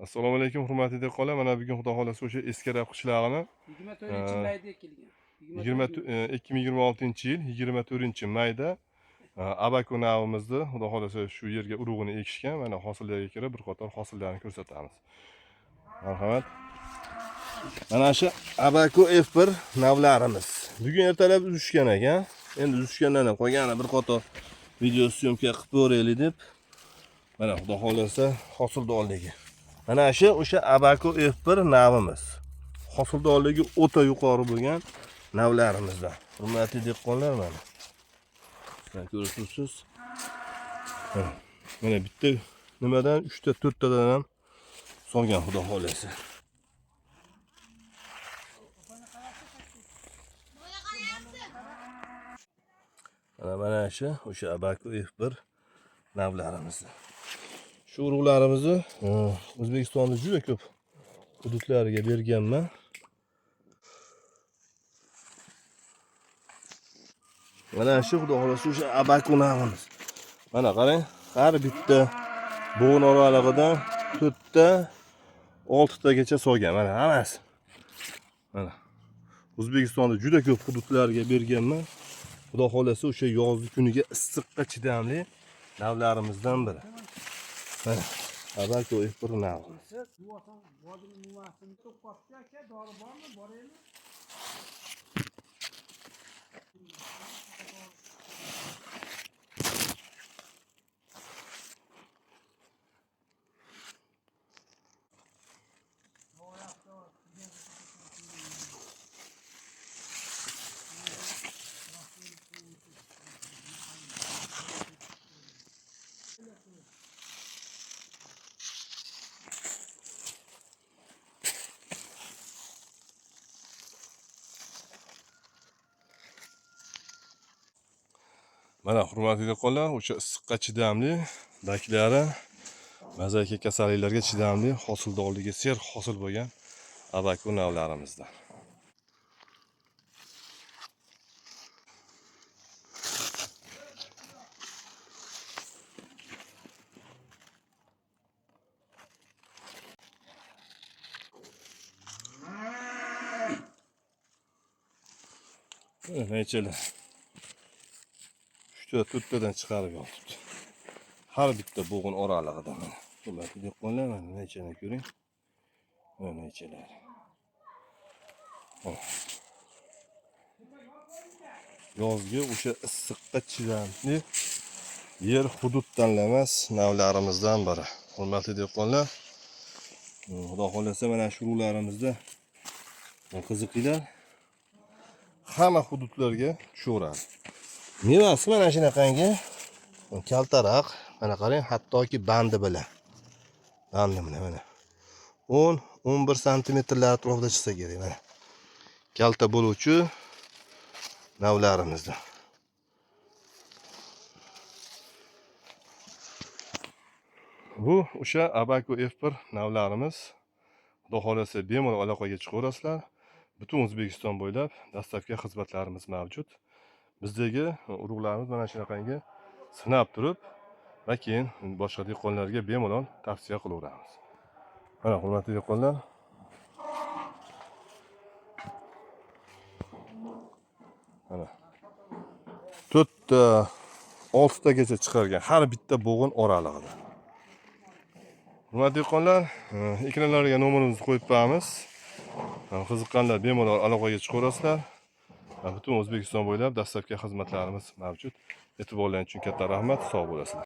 Assalomu alaykum hurmatli dehqonlar. Mana bugun xudo xolasa o'sha Eskarab qishlog'ini 24-mayda ekilgan. 2026-yil 24-mayda Abaku navimizni xudo xolasa shu yerga urug'ini ekishgan. Mana hosillarga ko'ra bir qator hosillarni ko'rsatamiz. Marhamat. Mana shu Abaku F1 navlarimiz. Bugun ertalab uzishgan ekan. Endi uzishgandan qolgani bir qator video syomka qilib ko'raylik deb. Mana xudo xolasa hosildorligi. Mana shu o'sha Abaku F1 navimiz. Hosildorligi o'ta yuqori bo'lgan navlarimizdan. Hurmatli dehqonlar, mana. Sizlar ko'rib turibsiz. Mana bitta nimadan 3 ta 4 tadan ham solgan xudo xolasa. Mana shu o'sha Abaku F1 navlarimiz. Shu urug'larimizni O'zbekistonda juda ko'p hududlarga berganman. Mana shu xudo xolasa o'sha Abaku navimiz. Mana qarang, har bitta bo'g'in oralig'idan 4 ta 6 tagacha solgan. Mana hammasi. Mana O'zbekistonda juda ko'p hududlarga berganman. Xudo xolasa o'sha yozgi kuniga issiqqa chidamli navlarimizdan biri. Mana Abaku F1 navi. Mana hurmatli dehqonlar, o'sha issiqqa chidamli, daklari, mazaki kasalliklarga chidamli, hosildorligi ser hosil bo'lgan Abaku navlarimizdan. Nechalar 3-4 tadan chiqarib yotibdi. Har bitta bo'g'in oralig'idan mana. Hurmatli dehqonlar, mana nechani ko'ring. Mana nechalar. Yozgi o'sha issiqqa chidamli yer hudud tanlamas navlarimizdan biri. Hurmatli dehqonlar, xudo xolasa mana shu urug'larimizda qiziqinglar. Hamma hududlarga tushaveradi. Mevasi mana shunaqangi kaltaroq, mana qarang, hattoki bandi bilan. Bandi bilan mana 10-11 santimetrlar atrofida chiqsa kerak mana. Kalta bo'luvchi navlarimizda. Bu o'sha Abaku F1 navlarimiz. Xudo xolasa bemalol aloqaga chiqaverasizlar. Butun O'zbekiston bo'ylab dastlabki xizmatlarimiz mavjud. Bizdagi urug'larimiz mana shunaqangi sinab turib va keyin boshqa dehqonlarga bemalol tavsiya qilaveramiz. Mana hurmatli dehqonlar, mana 4 ta 6 tagacha chiqargan har bitta bo'g'in oralig'ida. Hurmatli dehqonlar, ekranlarga nomerimizni qo'yib qo'yamiz. Qiziqqanlar bemalol aloqaga chiqaverasizlar. Butun O'zbekiston bo'ylab dastlabki xizmatlarimiz mavjud. E'tiborlaringiz uchun katta rahmat. Sog' bo'lasizlar.